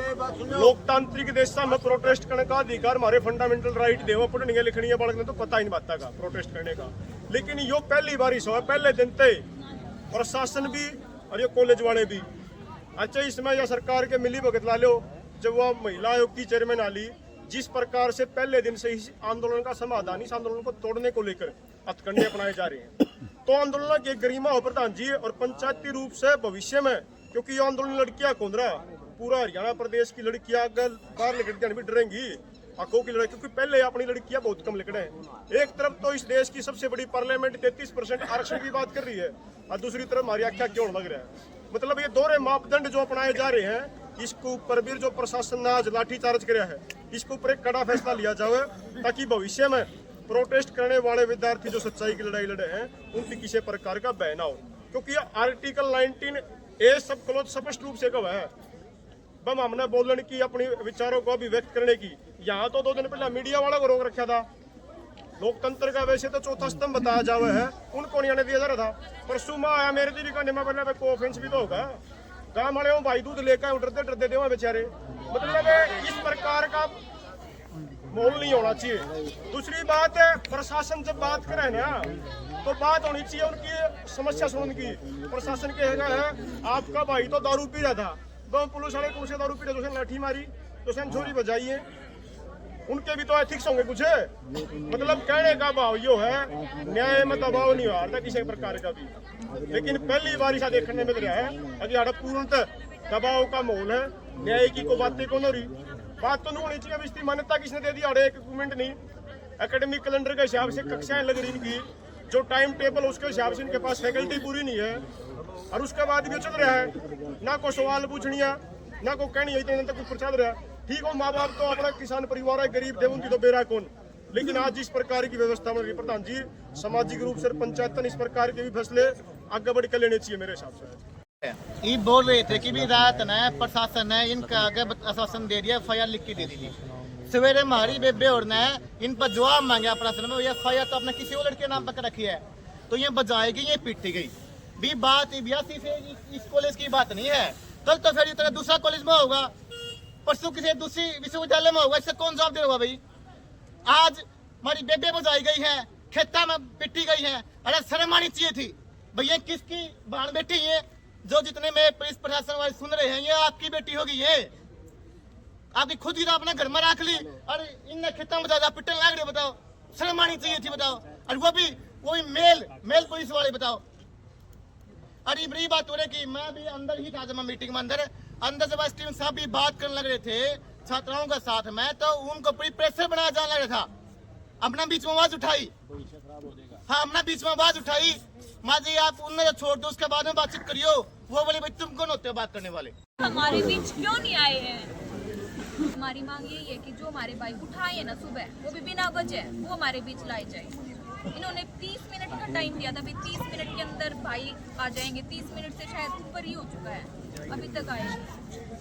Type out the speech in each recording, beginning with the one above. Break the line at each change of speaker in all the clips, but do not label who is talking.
लोकतांत्रिक देशा में प्रोटेस्ट करने का अधिकार, हमारे फंडामेंटल राइट देव पढ़नी है लिखनी है बालक ने तो पता ही नहीं बात का प्रोटेस्ट करने का। लेकिन यो पहली बारिश हो पहले दिन ते प्रशासन भी और ये कॉलेज वाले भी अच्छा इसमें या सरकार के मिली भगत ला लो। जब वह महिला आयोग की चेयरमैन आली जिस प्रकार से पहले दिन से इस आंदोलन का समाधान इस आंदोलन को तोड़ने को लेकर हथकंडे अपनाए जा रहे हैं तो आंदोलन की गरिमा हो प्रधान जी और पंचायती रूप से भविष्य में, क्योंकि ये आंदोलन लड़कियां कौन रहा पूरा हरियाणा प्रदेश की लड़कियां अगर बाहर लड़कियां भी डरेंगी हकों की लड़ाई, क्योंकि पहले अपनी लड़कियां बहुत कम लिखने हैं। एक तरफ तो इस देश की सबसे बड़ी पार्लियामेंट 33% आरक्षण की बात कर रही है और दूसरी तरफ हमारी आख्या क्यों लग रहा है। मतलब ये दोहरे मापदंड जो अपनाए जा रहे हैं इसके ऊपर भी जो प्रशासन ने आज लाठीचार्ज किया है इसके ऊपर एक कड़ा फैसला लिया जाए ताकि भविष्य में प्रोटेस्ट करने वाले विद्यार्थी जो सच्चाई की लड़ाई लड़े हैं उनकी किसी प्रकार का भय ना हो। क्योंकि ये आर्टिकल 19A सब क्लोज स्पष्ट रूप से कब है बम हमने बोलने की अपने विचारों को अभिव्यक्त करने की। यहाँ तो 2 दिन पहले मीडिया वाला को रोक रखा था। लोकतंत्र का वैसे तो चौथा स्तंभ बताया जावे है उनको नहीं आने दिया जा रहा था। परसों में आया मेरे दिल का निमा बना को ऑफेंस भी तो होगा गाँव वाले भाई दूध लेकर डरते डरते देवा बेचारे। मतलब इस प्रकार का माहौल नहीं होना चाहिए। दूसरी बात है प्रशासन जब बात करे ना तो बात होनी चाहिए उनकी समस्या सुनने की। प्रशासन कहेगा है आपका भाई तो दारू पी रहा था तो पुलिस वाले कौन से दारू पी रहे तो लाठी मारी तो छोरी बजाई है उनके भी तो एथिक्स होंगे कुछ। मतलब कहने का भाव यो है न्याय में दबाव नहीं आ रहा किसी प्रकार का भी। लेकिन पहली बार ऐसा देखने मिल रहा है अभी हड़ा पूर्णतः दबाव का माहौल है। न्याय की को बातें कौन हो रही बात तो नहीं होनी चाहिए। अब इसकी मान्यता किसने दे दी अड़े एक डॉक्यूमेंट नहीं एकेडमिक कैलेंडर के हिसाब से कक्षाएं लग रही इनकी जो टाइम टेबल उसके हिसाब से इनके पास फैकल्टी पूरी नहीं है और उसके बाद भी चल रहा है ना कोई सवाल पूछनिया ना कोई कहनी इतने तक ऊपर चल रहा है। ठीक हो माँ बाप तो अपना किसान परिवार है गरीब थे उनकी तो बेरा कौन। लेकिन आज जिस प्रकार की व्यवस्था में प्रधान जी सामाजिक रूप से पंचायतन इस प्रकार के भी फैसले आगे बढ़ कर लेने चाहिए मेरे हिसाब से।
ये बोल रहे थे कि भी रात न प्रशासन ने इनका आगे आश्वासन दे दिया FIR लिख के दे दी थी। सवेरे हमारी बेबे और ने इन पर जवाब मांगा प्रशासन में FIR तो अपने किसी और लड़के नाम पर रखी है तो ये बजाएगी ये पीटी गई भी बात सिर्फ इस कॉलेज की बात नहीं है। कल तो फिर इतना दूसरा कॉलेज में होगा परसों किसी दूसरी विश्वविद्यालय में होगा इससे कौन जवाब देगा भाई। आज हमारी बेबे बजाई गई है खेता में पिटी गई है अरे शर्म आनी चाहिए थी भैया किसकी बाण बेटी है जो जितने में पुलिस प्रशासन वाले सुन रहे हैं ये आपकी बेटी होगी ये आपकी खुद ही तो अपने घर में रख ली और इन खेतों में ज्यादा पिटन लग रहे बताओ शर्म आनी चाहिए थी बताओ। और वो भी मेल पुलिस वाले बताओ। अरे बड़ी बात हो रही कि मैं भी अंदर ही था जब मैं मीटिंग में अंदर जब स्टीवन साहब भी बात करने लग रहे थे छात्राओं के साथ में तो उनको पूरी प्रेशर बनाया जाने लग रहा था। अपना बीच में आवाज उठाई हाँ अपना बीच में आवाज उठाई माँ जी आप उन्हें छोड़ दो उसके बाद में बातचीत करियो वो बोले भाई तुम कौन होते हो बात करने वाले।
हमारे बीच क्यों नहीं आए हैं। हमारी मांग यही है कि जो हमारे भाई उठाए हैं ना सुबह वो भी बिना वजह वो हमारे बीच लाए जाए। इन्होंने 30 मिनट का टाइम दिया था अभी 30 मिनट के अंदर भाई आ जाएंगे। 30 मिनट से शायद ऊपर ही हो चुका है अभी तक आए नहीं।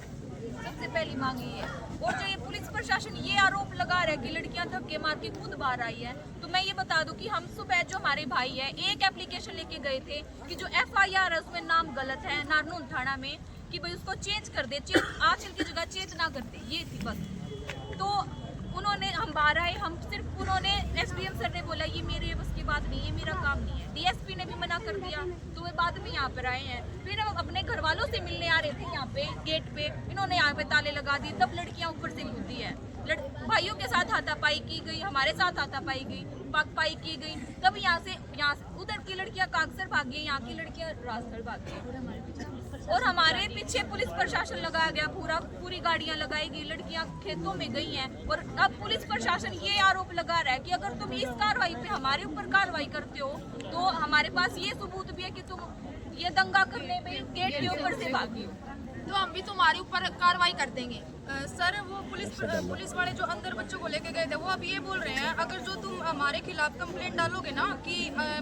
सबसे पहली मांग ये है। और जो ये पुलिस प्रशासन ये आरोप लगा रहा है कि लड़कियां धक्के मार के खुद बाहर आई है तो मैं ये बता दूं कि हम सुबह जो हमारे भाई है एक एप्लीकेशन लेके गए थे कि जो FIR है उसमें नाम गलत है नारनून थाना में कि भाई उसको चेंज कर दे आंचल की जगह चेंज ना कर दे ये थी बस। तो उन्होंने हम बाहर आए हम सिर्फ उन्होंने SDM सर ने बोला ये मेरे बस की बात नहीं है मेरा काम नहीं है। DSP ने भी मना कर दिया तो वे बाद में यहाँ पर आए हैं। फिर हम अपने घर वालों से मिलने आ रहे थे यहाँ पे गेट पे इन्होंने यहाँ पे ताले लगा दिए तब लड़कियाँ ऊपर से कूदी है। भाइयों के साथ हाथापाई की गई हमारे साथ हाथापाई की गई तब यहाँ से उधर की लड़कियाँ कागसर भागी यहाँ की लड़कियाँ राजगढ़ भागी और हमारे पीछे पुलिस प्रशासन लगाया गया पूरी गाड़ियां लगाई गई लड़कियां खेतों में गई हैं। और अब पुलिस प्रशासन ये आरोप लगा रहा है कि अगर तुम इस कार्रवाई पे हमारे ऊपर कार्रवाई करते हो तो हमारे पास ये सबूत भी है कि तुम ये दंगा करने में गेट के ऊपर से भागी हो
तो हम भी तुम्हारे ऊपर कार्रवाई कर देंगे। सर वो पुलिस वाले जो अंदर बच्चों को लेके गए थे वो अब ये बोल रहे हैं अगर जो तुम हमारे खिलाफ कंप्लेंट डालोगे ना कि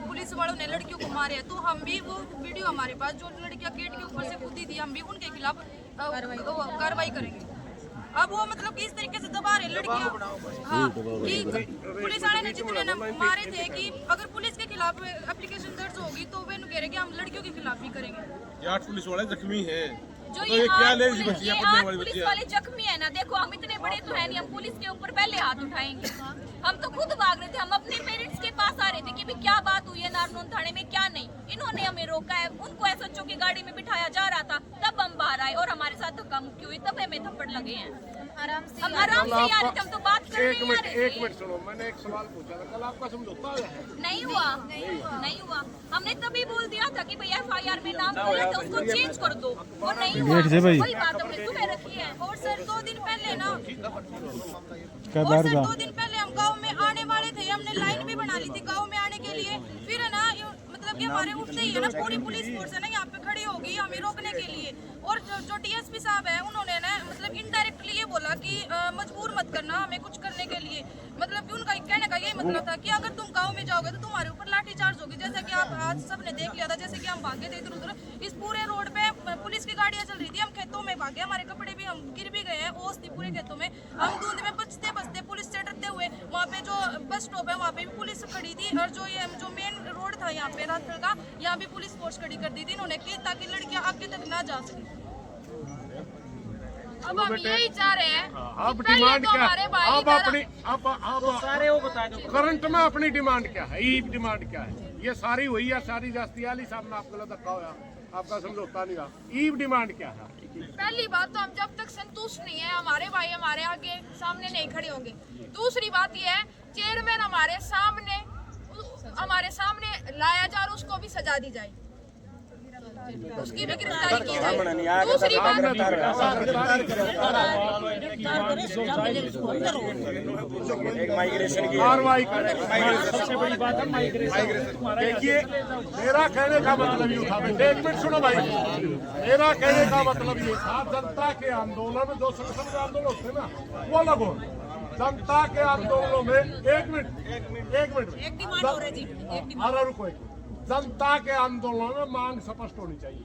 पुलिस वालों ने लड़कियों को मारे तो हम भी वो वीडियो हमारे पास जो लड़कियां गेट के ऊपर से कूदी थी हम भी उनके खिलाफ कार्रवाई करेंगे। अब वो मतलब कि इस तरीके से दबा रहे लड़कियां हाँ कि पुलिस वाले ने जितने न मारे थे कि अगर पुलिस के खिलाफ एप्लीकेशन दर्ज होगी तो वे कह रहे कि हम लड़कियों के खिलाफ भी करेंगे।
8 पुलिस वाले जख्मी हैं
जो
तो ये क्या
आठ
लेडीज
पुलिस-
बच्ची है,
ये
पढ़ने
आठ
वाली
पुलिस
बच्ची है।
वाले जख्मी है ना, देखो हम इतने बड़े तो है नहीं, हम पुलिस के ऊपर पहले हाथ उठाएंगे। हम तो खुद भाग रहे थे, हम अपने पेरेंट्स के पास आ रहे थे कि भी क्या बात हुई है नारनौल थाने में, क्या नहीं। इन्होंने हमें रोका है, उनको एसएचओ की गाड़ी में बिठाया जा रहा था, तब हम बाहर आए और हमारे साथ धक्का मुक्की हुई, तब हमें थप्पड़ लगे हैं। हम आराम से आ रहे थे, हम तो बात करने
एक
ही आ
मिनट
रहे
एक
थे।
मिनट सुनो, मैंने एक सवाल पूछा था, कल आपका समझौता आया है?
नहीं हुआ, नहीं हुआ। हमने तभी बोल दिया था कि भैया एफआईआर में नाम गलत है, उसको चेंज कर दो, वो नहीं हुआ। वही बात हमने सुबह रखी है।
और सर 2 दिन पहले ना,
क्या
और
बार
सर
का
2 दिन पहले हम गांव में आने वाले थे, हमने लाइन भी बना ली थी गांव में आने के लिए। फिर है ना मतलब कि हमारे उठते ही है ना पूरी पुलिस फोर्स है ना यहाँ पे खड़ी हो गई हमें रोकने के लिए। और जो डीएसपी साहब है उन्होंने ना मतलब इनडायरेक्टली ये बोला कि मजबूर मत करना हमें कुछ करने के लिए। मतलब कि उनका कहने का यही मतलब था कि अगर तुम गाँव में जाओगे तो तुम्हारे ऊपर लाठी चार्ज होगी, जैसे कि आप आज सबने देख लिया था। जैसे कि हम भागे थे इधर उधर, इस पूरे रोड पे पुलिस की गाड़ियां चल रही थी, हम खेतों में भागे, हमारे कपड़े भी हम गिर भी गए हैं, ओस थी पूरे खेतों में। हम धुंध में बचते बचते पुलिस से डरते हुए, वहाँ पे जो बस स्टॉप है वहाँ पे भी पुलिस खड़ी थी, और जो मेन रोड था यहाँ पे राजपुर का, यहाँ भी पुलिस फोर्स खड़ी कर दी थी इन्होंने कि ताकि लड़कियां आगे तक ना जा सके। अब हम यही चाह रहे हैं
आप
कि पहले
डिमांड
तो
क्या
हमारे भाई
आप
इधर-
अपनी आप सारे वो बता दो करंट में अपनी डिमांड क्या है, ई डिमांड क्या है? ये सारी हुई है, सारी जास्ती आली साहब ने आपको गलत धक्का होया, आपका समझौता नहीं रहा। ई डिमांड क्या है?
पहली बात तो हम जब तक संतुष्ट नहीं है, हमारे भाई हमारे आगे सामने नहीं खड़े होंगे। दूसरी बात यह है चेयरमैन हमारे सामने लाया जाए और उसको भी सजा दी जाए, उसकी भी गिरफ्तारी की जाए। दूसरी बात
कार्रवाई करें। सबसे बड़ी बात है माइग्रेशन। देखिए मेरा कहने का मतलब ये था, एक मिनट सुनो भाई, मेरा कहने का मतलब ये था जनता के आंदोलन जो संसद के आंदोलन होते ना वो अलग हो, जनता के आंदोलनों में एक मिनट रुको, जनता के आंदोलनों में मांग स्पष्ट होनी चाहिए।